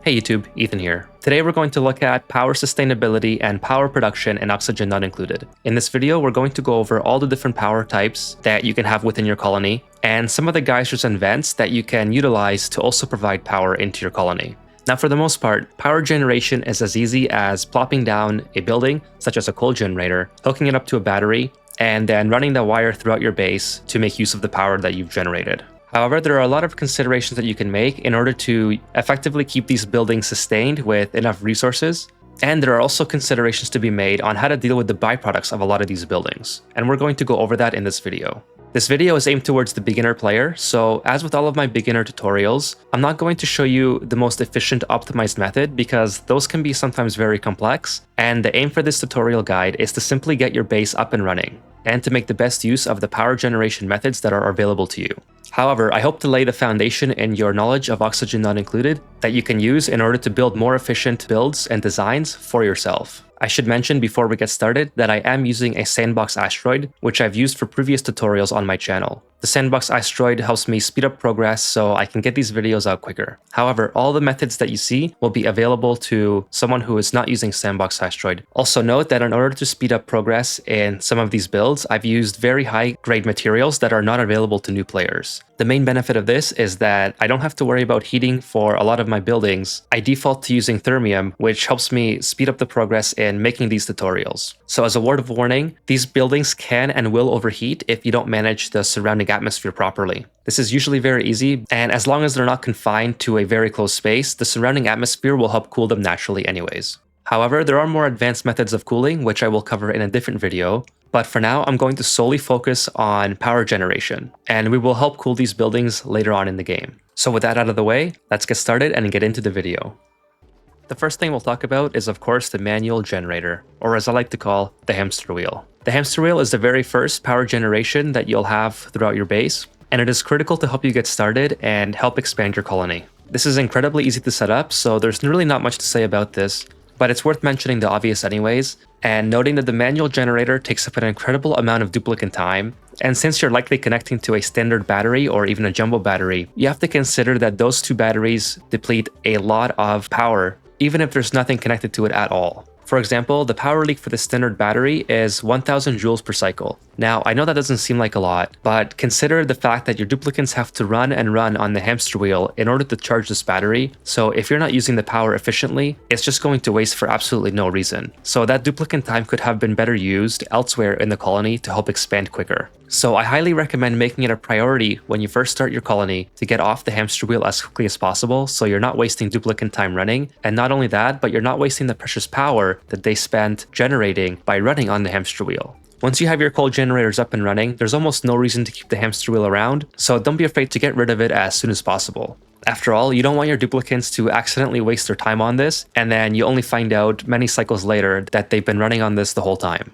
Hey YouTube, Ethan here. Today we're going to look at power sustainability and power production and oxygen not included. In this video, we're going to go over all the different power types that you can have within your colony, and some of the geysers and vents that you can utilize to also provide power into your colony. Now for the most part, power generation is as easy as plopping down a building, such as a coal generator, hooking it up to a battery, and then running the wire throughout your base to make use of the power that you've generated. However, there are a lot of considerations that you can make in order to effectively keep these buildings sustained with enough resources. And there are also considerations to be made on how to deal with the byproducts of a lot of these buildings. And we're going to go over that in this video. This video is aimed towards the beginner player, so as with all of my beginner tutorials, I'm not going to show you the most efficient optimized method because those can be sometimes very complex, and the aim for this tutorial guide is to simply get your base up and running, and to make the best use of the power generation methods that are available to you. However, I hope to lay the foundation in your knowledge of oxygen not included that you can use in order to build more efficient builds and designs for yourself. I should mention before we get started that I am using a sandbox asteroid, which I've used for previous tutorials on my channel. The sandbox asteroid helps me speed up progress so I can get these videos out quicker. However, all the methods that you see will be available to someone who is not using sandbox asteroid. Also note that in order to speed up progress in some of these builds, I've used very high grade materials that are not available to new players. The main benefit of this is that I don't have to worry about heating for a lot of my buildings. I default to using thermium, which helps me speed up the progress in making these tutorials. So as a word of warning, these buildings can and will overheat if you don't manage the surrounding atmosphere properly. This is usually very easy, and as long as they're not confined to a very close space, the surrounding atmosphere will help cool them naturally anyways. However, there are more advanced methods of cooling, which I will cover in a different video. But for now, I'm going to solely focus on power generation, and we will help cool these buildings later on in the game. So with that out of the way, let's get started and get into the video. The first thing we'll talk about is of course the manual generator, or as I like to call, the hamster wheel. The hamster wheel is the very first power generation that you'll have throughout your base, and it is critical to help you get started and help expand your colony. This is incredibly easy to set up, so there's really not much to say about this, but it's worth mentioning the obvious anyways, and noting that the manual generator takes up an incredible amount of duplicate time, and since you're likely connecting to a standard battery or even a jumbo battery, you have to consider that those two batteries deplete a lot of power, even if there's nothing connected to it at all. For example, the power leak for the standard battery is 1000 joules per cycle. Now, I know that doesn't seem like a lot, but consider the fact that your duplicants have to run and run on the hamster wheel in order to charge this battery. So if you're not using the power efficiently, it's just going to waste for absolutely no reason. So that duplicant time could have been better used elsewhere in the colony to help expand quicker. So I highly recommend making it a priority when you first start your colony to get off the hamster wheel as quickly as possible so you're not wasting duplicant time running. And not only that, but you're not wasting the precious power that they spent generating by running on the hamster wheel. Once you have your coal generators up and running, there's almost no reason to keep the hamster wheel around, so don't be afraid to get rid of it as soon as possible. After all, you don't want your duplicants to accidentally waste their time on this, and then you only find out many cycles later that they've been running on this the whole time.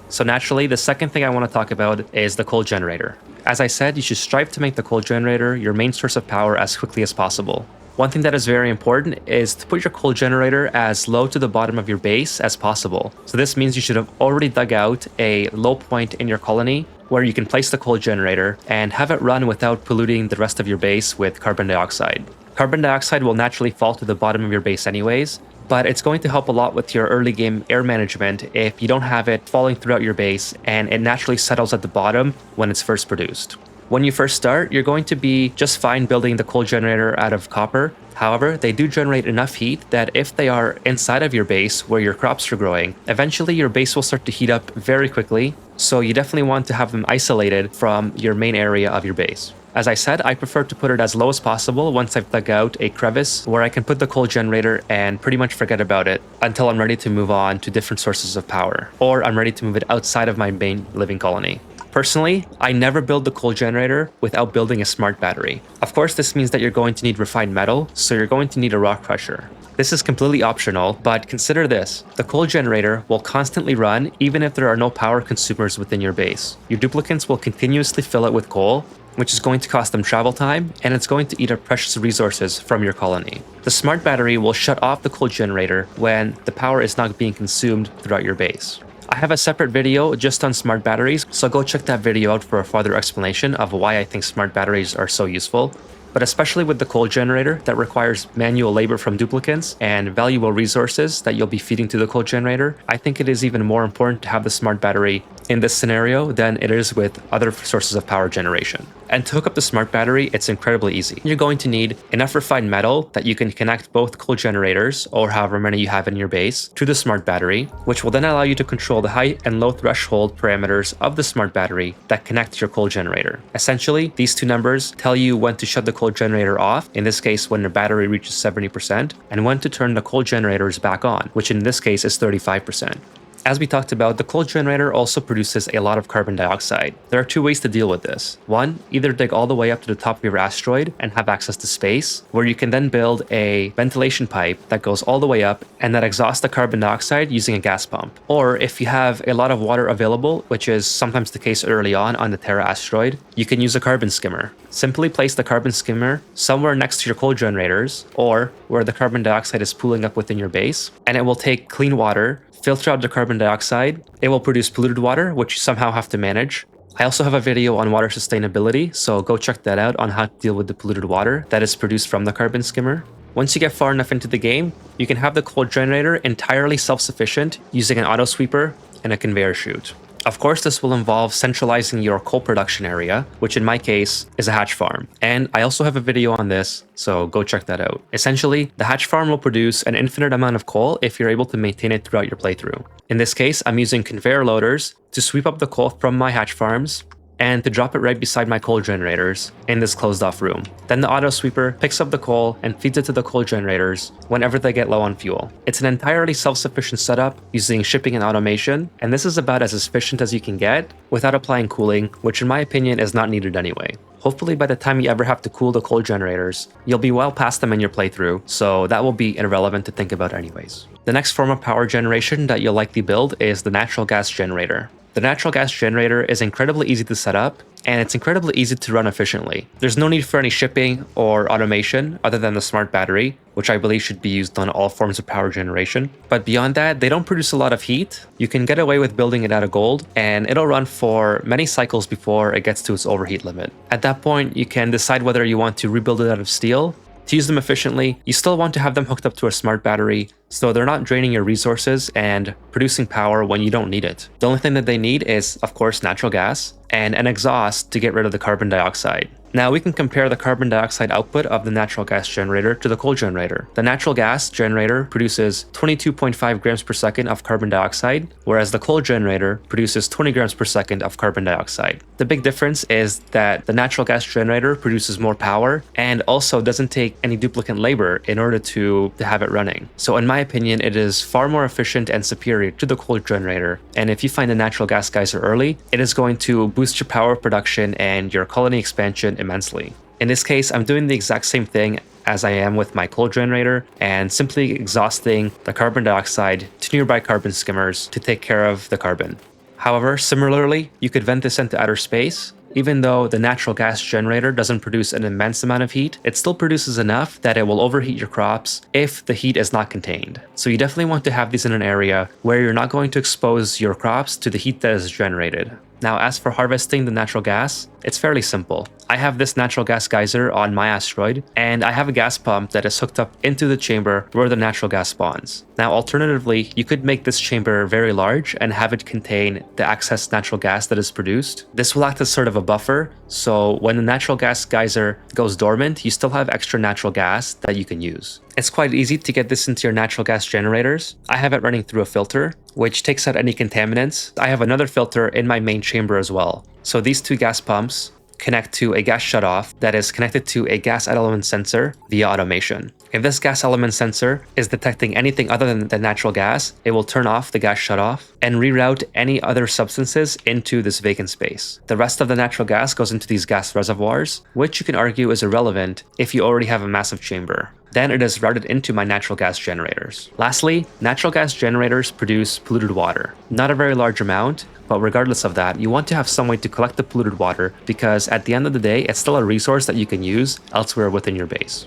So naturally, the second thing I want to talk about is the coal generator. As I said, you should strive to make the coal generator your main source of power as quickly as possible. One thing that is very important is to put your coal generator as low to the bottom of your base as possible. So this means you should have already dug out a low point in your colony where you can place the coal generator and have it run without polluting the rest of your base with carbon dioxide. Carbon dioxide will naturally fall to the bottom of your base anyways, but it's going to help a lot with your early game air management if you don't have it falling throughout your base and it naturally settles at the bottom when it's first produced. When you first start, you're going to be just fine building the coal generator out of copper. However, they do generate enough heat that if they are inside of your base where your crops are growing, eventually your base will start to heat up very quickly. So you definitely want to have them isolated from your main area of your base. As I said, I prefer to put it as low as possible once I've dug out a crevice where I can put the coal generator and pretty much forget about it until I'm ready to move on to different sources of power, or I'm ready to move it outside of my main living colony. Personally, I never build the coal generator without building a smart battery. Of course, this means that you're going to need refined metal, so you're going to need a rock crusher. This is completely optional, but consider this. The coal generator will constantly run even if there are no power consumers within your base. Your duplicants will continuously fill it with coal, which is going to cost them travel time, and it's going to eat up precious resources from your colony. The smart battery will shut off the coal generator when the power is not being consumed throughout your base. I have a separate video just on smart batteries, so go check that video out for a further explanation of why I think smart batteries are so useful. but especially with the coal generator that requires manual labor from duplicants and valuable resources that you'll be feeding to the coal generator, I think it is even more important to have the smart battery in this scenario than it is with other sources of power generation. And to hook up the smart battery, it's incredibly easy. You're going to need enough refined metal that you can connect both coal generators, or however many you have in your base, to the smart battery, which will then allow you to control the height and low threshold parameters of the smart battery that connect to your coal generator. Essentially, these two numbers tell you when to shut the coal generator off, in this case when the battery reaches 70%, and when to turn the coal generators back on, which in this case is 35%. As we talked about, the coal generator also produces a lot of carbon dioxide. There are two ways to deal with this. One, either dig all the way up to the top of your asteroid and have access to space, where you can then build a ventilation pipe that goes all the way up and that exhausts the carbon dioxide using a gas pump. Or if you have a lot of water available, which is sometimes the case early on the Terra asteroid, you can use a carbon skimmer. Simply place the carbon skimmer somewhere next to your coal generators or where the carbon dioxide is pooling up within your base, and it will take clean water, filter out the carbon dioxide. It will produce polluted water, which you somehow have to manage. I also have a video on water sustainability, so go check that out on how to deal with the polluted water that is produced from the carbon skimmer. Once you get far enough into the game, you can have the coal generator entirely self-sufficient using an auto sweeper and a conveyor chute. Of course, this will involve centralizing your coal production area, which in my case is a hatch farm. And I also have a video on this, so go check that out. Essentially, the hatch farm will produce an infinite amount of coal if you're able to maintain it throughout your playthrough. In this case, I'm using conveyor loaders to sweep up the coal from my hatch farms and to drop it right beside my coal generators in this closed off room. Then the auto sweeper picks up the coal and feeds it to the coal generators whenever they get low on fuel. It's an entirely self-sufficient setup using shipping and automation, and this is about as efficient as you can get without applying cooling, which in my opinion is not needed anyway. Hopefully by the time you ever have to cool the coal generators, you'll be well past them in your playthrough, so that will be irrelevant to think about anyways. The next form of power generation that you'll likely build is the natural gas generator. The natural gas generator is incredibly easy to set up, and it's incredibly easy to run efficiently. There's no need for any shipping or automation other than the smart battery, which I believe should be used on all forms of power generation. But beyond that, they don't produce a lot of heat. You can get away with building it out of gold, and it'll run for many cycles before it gets to its overheat limit. At that point, you can decide whether you want to rebuild it out of steel. To use them efficiently, you still want to have them hooked up to a smart battery so they're not draining your resources and producing power when you don't need it. The only thing that they need is, of course, natural gas and an exhaust to get rid of the carbon dioxide. Now we can compare the carbon dioxide output of the natural gas generator to the coal generator. The natural gas generator produces 22.5 grams per second of carbon dioxide, whereas the coal generator produces 20 grams per second of carbon dioxide. The big difference is that the natural gas generator produces more power and also doesn't take any duplicate labor in order to have it running. So in my opinion, it is far more efficient and superior to the coal generator. And if you find the natural gas geyser early, it is going to boost your power production and your colony expansion immensely. In this case, I'm doing the exact same thing as I am with my coal generator and simply exhausting the carbon dioxide to nearby carbon skimmers to take care of the carbon. However, similarly, you could vent this into outer space. Even though the natural gas generator doesn't produce an immense amount of heat, it still produces enough that it will overheat your crops if the heat is not contained. So you definitely want to have these in an area where you're not going to expose your crops to the heat that is generated. Now, as for harvesting the natural gas, it's fairly simple. I have this natural gas geyser on my asteroid, and I have a gas pump that is hooked up into the chamber where the natural gas spawns. Now, alternatively, you could make this chamber very large and have it contain the excess natural gas that is produced. This will act as sort of a buffer, so when the natural gas geyser goes dormant, you still have extra natural gas that you can use. It's quite easy to get this into your natural gas generators. I have it running through a filter, which takes out any contaminants. I have another filter in my main chamber as well. So these two gas pumps connect to a gas shutoff that is connected to a gas element sensor via automation. If this gas element sensor is detecting anything other than the natural gas, it will turn off the gas shutoff and reroute any other substances into this vacant space. The rest of the natural gas goes into these gas reservoirs, which you can argue is irrelevant if you already have a massive chamber. Then it is routed into my natural gas generators. Lastly, natural gas generators produce polluted water. Not a very large amount, but regardless of that, you want to have some way to collect the polluted water because at the end of the day, it's still a resource that you can use elsewhere within your base.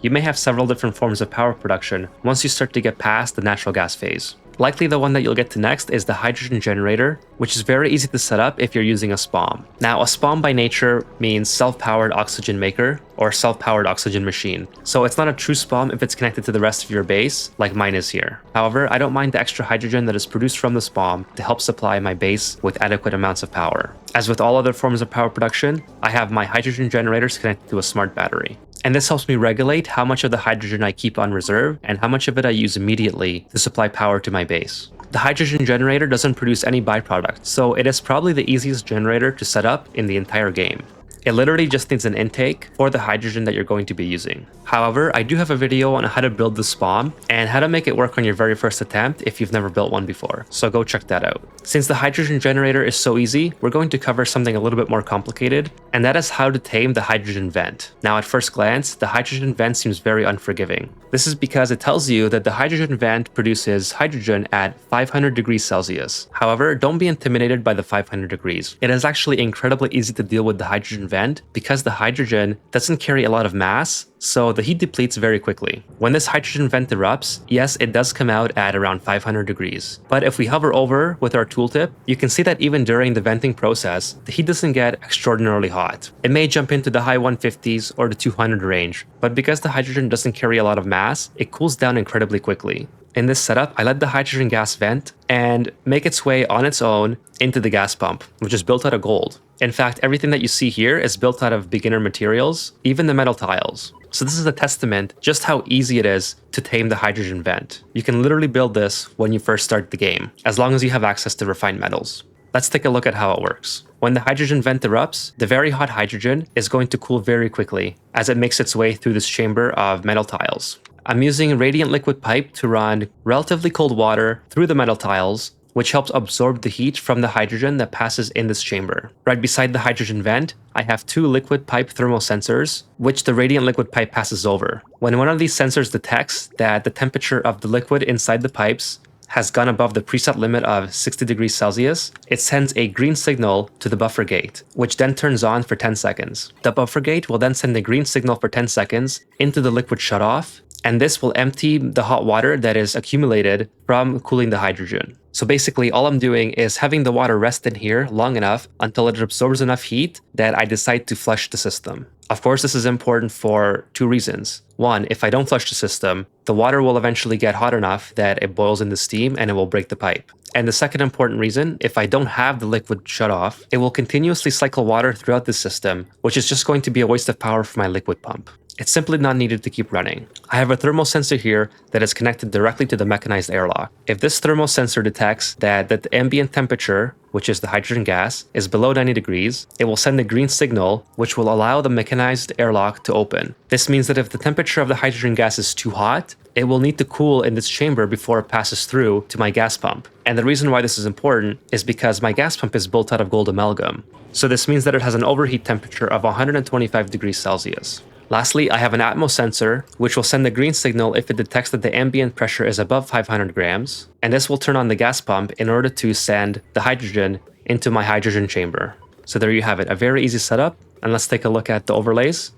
You may have several different forms of power production once you start to get past the natural gas phase. Likely the one that you'll get to next is the hydrogen generator, which is very easy to set up if you're using a SPOM. Now, a SPOM by nature means self-powered oxygen maker or self-powered oxygen machine. So it's not a true SPOM if it's connected to the rest of your base, like mine is here. However, I don't mind the extra hydrogen that is produced from the SPOM to help supply my base with adequate amounts of power. As with all other forms of power production, I have my hydrogen generators connected to a smart battery. And this helps me regulate how much of the hydrogen I keep on reserve and how much of it I use immediately to supply power to my base. The hydrogen generator doesn't produce any byproduct, so it is probably the easiest generator to set up in the entire game. It literally just needs an intake for the hydrogen that you're going to be using. However, I do have a video on how to build the SPOM and how to make it work on your very first attempt if you've never built one before, so go check that out. Since the hydrogen generator is so easy, we're going to cover something a little bit more complicated, and that is how to tame the hydrogen vent. Now, at first glance, the hydrogen vent seems very unforgiving. This is because it tells you that the hydrogen vent produces hydrogen at 500 degrees Celsius. However, don't be intimidated by the 500 degrees. It is actually incredibly easy to deal with the hydrogen vent because the hydrogen doesn't carry a lot of mass, so the heat depletes very quickly. When this hydrogen vent erupts, yes, it does come out at around 500 degrees. But if we hover over with our tooltip, you can see that even during the venting process, the heat doesn't get extraordinarily hot. It may jump into the high 150s or the 200 range, but because the hydrogen doesn't carry a lot of mass, it cools down incredibly quickly. In this setup, I let the hydrogen gas vent and make its way on its own into the gas pump, which is built out of gold. In fact, everything that you see here is built out of beginner materials, even the metal tiles. So this is a testament just how easy it is to tame the hydrogen vent. You can literally build this when you first start the game, as long as you have access to refined metals. Let's take a look at how it works. When the hydrogen vent erupts, the very hot hydrogen is going to cool very quickly as it makes its way through this chamber of metal tiles. I'm using a radiant liquid pipe to run relatively cold water through the metal tiles, which helps absorb the heat from the hydrogen that passes in this chamber. Right beside the hydrogen vent, I have two liquid pipe thermal sensors, which the radiant liquid pipe passes over. When one of these sensors detects that the temperature of the liquid inside the pipes has gone above the preset limit of 60 degrees Celsius, it sends a green signal to the buffer gate, which then turns on for 10 seconds. The buffer gate will then send a green signal for 10 seconds into the liquid shutoff, and this will empty the hot water that is accumulated from cooling the hydrogen. So basically, all I'm doing is having the water rest in here long enough until it absorbs enough heat that I decide to flush the system. Of course, this is important for two reasons. One, if I don't flush the system, the water will eventually get hot enough that it boils into steam and it will break the pipe. And the second important reason, if I don't have the liquid shut off, it will continuously cycle water throughout the system, which is just going to be a waste of power for my liquid pump. It's simply not needed to keep running. I have a thermal sensor here that is connected directly to the mechanized airlock. If this thermal sensor detects that the ambient temperature, which is the hydrogen gas, is below 90 degrees, it will send a green signal, which will allow the mechanized airlock to open. This means that if the temperature of the hydrogen gas is too hot, it will need to cool in this chamber before it passes through to my gas pump. And the reason why this is important is because my gas pump is built out of gold amalgam. So this means that it has an overheat temperature of 125 degrees Celsius. Lastly, I have an Atmos sensor, which will send a green signal if it detects that the ambient pressure is above 500 grams, and this will turn on the gas pump in order to send the hydrogen into my hydrogen chamber. So there you have it, a very easy setup, and let's take a look at the overlays.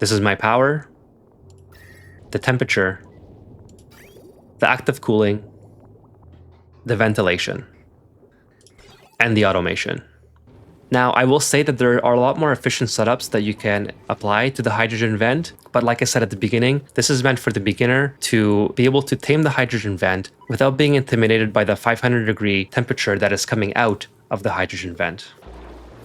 This is my power, the temperature, the active cooling, the ventilation, and the automation. Now, I will say that there are a lot more efficient setups that you can apply to the hydrogen vent, but like I said at the beginning, this is meant for the beginner to be able to tame the hydrogen vent without being intimidated by the 500-degree temperature that is coming out of the hydrogen vent.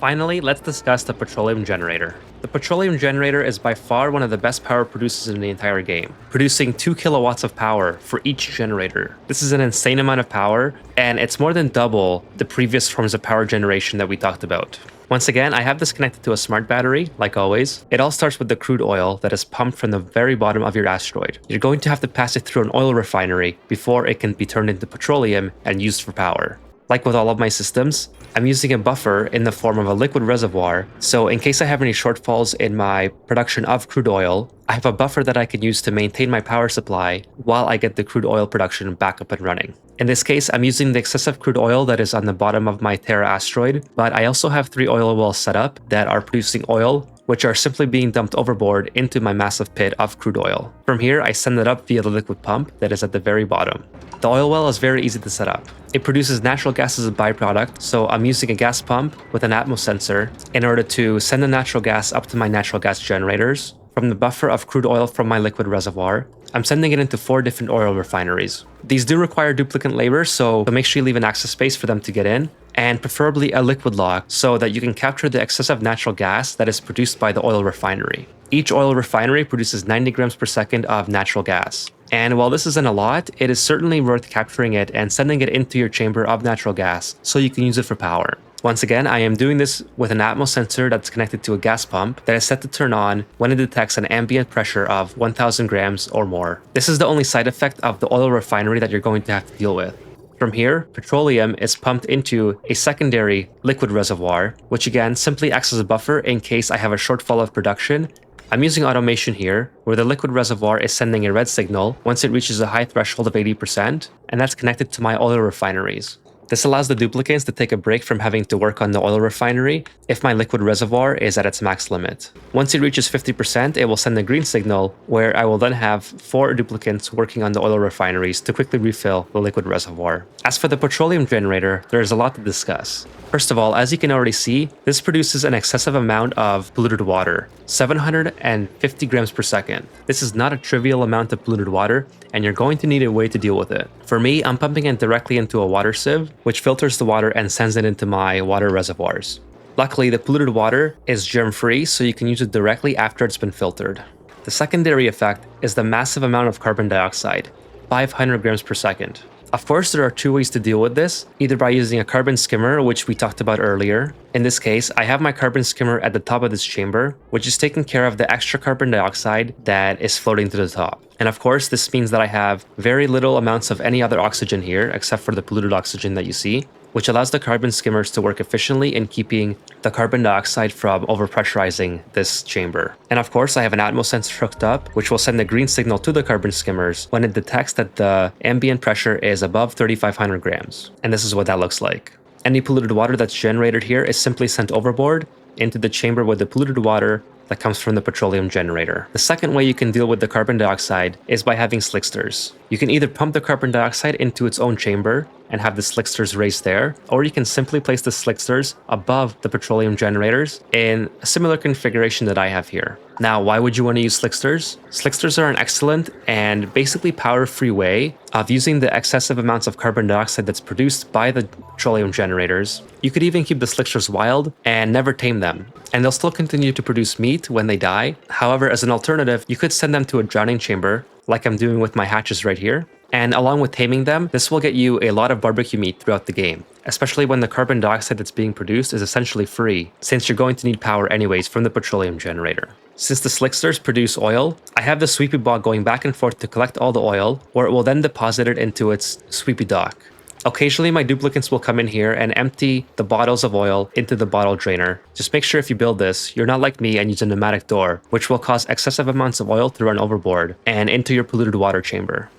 Finally, let's discuss the petroleum generator. The petroleum generator is by far one of the best power producers in the entire game, producing 2 kilowatts of power for each generator. This is an insane amount of power, and it's more than double the previous forms of power generation that we talked about. Once again, I have this connected to a smart battery, like always. It all starts with the crude oil that is pumped from the very bottom of your asteroid. You're going to have to pass it through an oil refinery before it can be turned into petroleum and used for power. Like with all of my systems, I'm using a buffer in the form of a liquid reservoir, so in case I have any shortfalls in my production of crude oil, I have a buffer that I can use to maintain my power supply while I get the crude oil production back up and running. In this case, I'm using the excessive crude oil that is on the bottom of my Terra asteroid, but I also have 3 oil wells set up that are producing oil which are simply being dumped overboard into my massive pit of crude oil. From here, I send it up via the liquid pump that is at the very bottom. The oil well is very easy to set up. It produces natural gas as a byproduct, so I'm using a gas pump with an Atmos sensor in order to send the natural gas up to my natural gas generators. From the buffer of crude oil from my liquid reservoir, I'm sending it into 4 different oil refineries. These do require duplicate labor, so make sure you leave an access space for them to get in, and preferably a liquid lock so that you can capture the excessive natural gas that is produced by the oil refinery. Each oil refinery produces 90 grams per second of natural gas. And while this isn't a lot, it is certainly worth capturing it and sending it into your chamber of natural gas so you can use it for power. Once again, I am doing this with an Atmos sensor that's connected to a gas pump that is set to turn on when it detects an ambient pressure of 1000 grams or more. This is the only side effect of the oil refinery that you're going to have to deal with. From here, petroleum is pumped into a secondary liquid reservoir, which again simply acts as a buffer in case I have a shortfall of production. I'm using automation here, where the liquid reservoir is sending a red signal once it reaches a high threshold of 80%, and that's connected to my oil refineries. This allows the duplicates to take a break from having to work on the oil refinery if my liquid reservoir is at its max limit. Once it reaches 50%, it will send a green signal where I will then have 4 duplicates working on the oil refineries to quickly refill the liquid reservoir. As for the petroleum generator, there is a lot to discuss. First of all, as you can already see, this produces an excessive amount of polluted water, 750 grams per second. This is not a trivial amount of polluted water, and you're going to need a way to deal with it. For me, I'm pumping it directly into a water sieve, which filters the water and sends it into my water reservoirs. Luckily, the polluted water is germ-free, so you can use it directly after it's been filtered. The secondary effect is the massive amount of carbon dioxide, 500 grams per second. Of course, there are 2 ways to deal with this, either by using a carbon skimmer, which we talked about earlier. In this case, I have my carbon skimmer at the top of this chamber, which is taking care of the extra carbon dioxide that is floating to the top. And of course, this means that I have very little amounts of any other oxygen here, except for the polluted oxygen that you see, which allows the carbon skimmers to work efficiently in keeping the carbon dioxide from overpressurizing this chamber. And of course, I have an Atmos sensor hooked up, which will send a green signal to the carbon skimmers when it detects that the ambient pressure is above 3,500 grams. And this is what that looks like. Any polluted water that's generated here is simply sent overboard into the chamber with the polluted water that comes from the petroleum generator. The second way you can deal with the carbon dioxide is by having slicksters. You can either pump the carbon dioxide into its own chamber and have the slicksters raised there, or you can simply place the slicksters above the petroleum generators in a similar configuration that I have here. Now, why would you want to use slicksters? Slicksters are an excellent and basically power-free way of using the excessive amounts of carbon dioxide that's produced by the petroleum generators. You could even keep the slicksters wild and never tame them, and they'll still continue to produce meat when they die. However, as an alternative, you could send them to a drowning chamber, like I'm doing with my hatches right here. And along with taming them, this will get you a lot of barbecue meat throughout the game, especially when the carbon dioxide that's being produced is essentially free, since you're going to need power anyways from the petroleum generator. Since the slicksters produce oil, I have the sweepy bog going back and forth to collect all the oil, where it will then deposit it into its sweepy dock. Occasionally, my duplicates will come in here and empty the bottles of oil into the bottle drainer. Just make sure if you build this, you're not like me and use a pneumatic door, which will cause excessive amounts of oil to run overboard and into your polluted water chamber.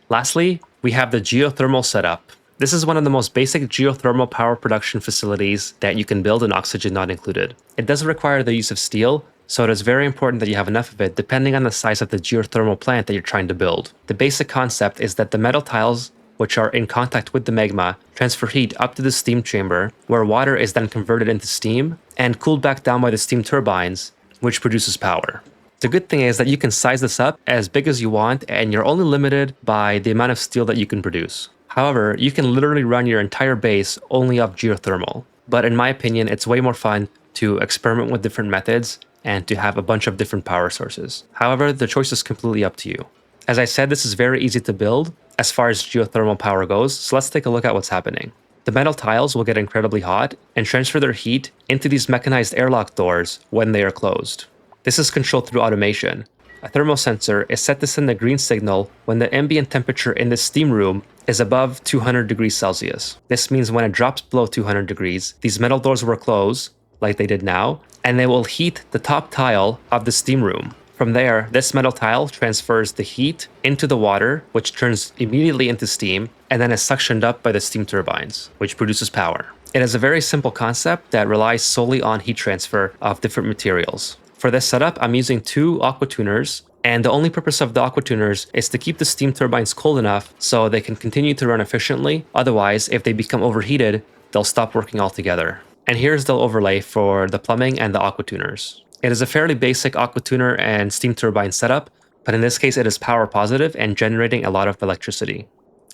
Lastly, we have the geothermal setup. This is one of the most basic geothermal power production facilities that you can build in oxygen not included. It doesn't require the use of steel, so it is very important that you have enough of it depending on the size of the geothermal plant that you're trying to build. The basic concept is that the metal tiles, which are in contact with the magma, transfer heat up to the steam chamber, where water is then converted into steam and cooled back down by the steam turbines, which produces power. The good thing is that you can size this up as big as you want, and you're only limited by the amount of steel that you can produce. However, you can literally run your entire base only off geothermal. But in my opinion, it's way more fun to experiment with different methods and to have a bunch of different power sources. However, the choice is completely up to you. As I said, this is very easy to build as far as geothermal power goes, so let's take a look at what's happening. The metal tiles will get incredibly hot and transfer their heat into these mechanized airlock doors when they are closed. This is controlled through automation. A thermal sensor is set to send a green signal when the ambient temperature in the steam room is above 200 degrees Celsius. This means when it drops below 200 degrees, these metal doors will close, like they did now, and they will heat the top tile of the steam room. From there, this metal tile transfers the heat into the water, which turns immediately into steam, and then is suctioned up by the steam turbines, which produces power. It is a very simple concept that relies solely on heat transfer of different materials. For this setup, I'm using 2 aqua tuners, and the only purpose of the aqua tuners is to keep the steam turbines cold enough so they can continue to run efficiently. Otherwise, if they become overheated, they'll stop working altogether. And here's the overlay for the plumbing and the aqua tuners. It is a fairly basic aqua tuner and steam turbine setup, but in this case it is power positive and generating a lot of electricity.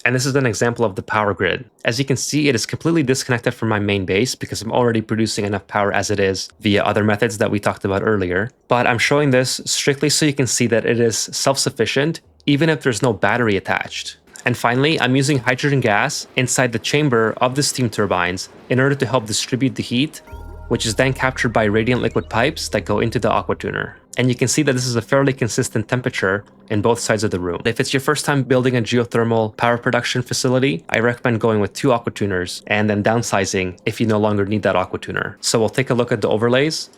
And this is an example of the power grid. As you can see, it is completely disconnected from my main base because I'm already producing enough power as it is via other methods that we talked about earlier. But I'm showing this strictly so you can see that it is self-sufficient, even if there's no battery attached. And finally, I'm using hydrogen gas inside the chamber of the steam turbines in order to help distribute the heat, which is then captured by radiant liquid pipes that go into the aqua tuner. And you can see that this is a fairly consistent temperature in both sides of the room. If it's your first time building a geothermal power production facility, I recommend going with 2 aqua tuners and then downsizing if you no longer need that aqua tuner. So we'll take a look at the overlays.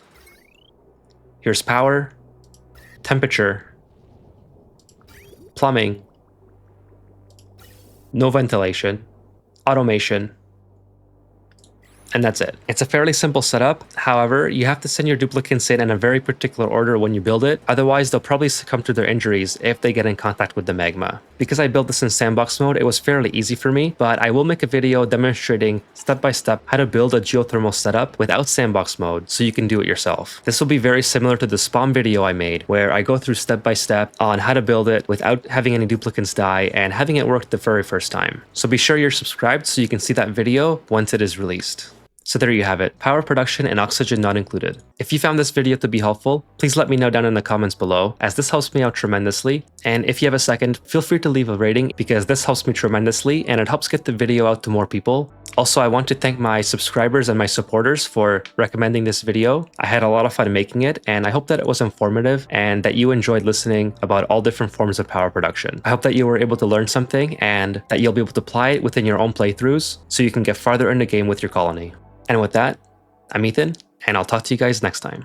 Here's power, temperature, plumbing, no ventilation, automation, and that's it. It's a fairly simple setup. However, you have to send your duplicants in a very particular order when you build it. Otherwise, they'll probably succumb to their injuries if they get in contact with the magma. Because I built this in sandbox mode, it was fairly easy for me, but I will make a video demonstrating step by step how to build a geothermal setup without sandbox mode so you can do it yourself. This will be very similar to the spawn video I made, where I go through step by step on how to build it without having any duplicants die and having it work the very first time. So be sure you're subscribed so you can see that video once it is released. So there you have it, power production and oxygen not included. If you found this video to be helpful, please let me know down in the comments below, as this helps me out tremendously. And if you have a second, feel free to leave a rating because this helps me tremendously and it helps get the video out to more people. Also, I want to thank my subscribers and my supporters for recommending this video. I had a lot of fun making it, and I hope that it was informative and that you enjoyed listening about all different forms of power production. I hope that you were able to learn something and that you'll be able to apply it within your own playthroughs so you can get farther in the game with your colony. And with that, I'm Ethan, and I'll talk to you guys next time.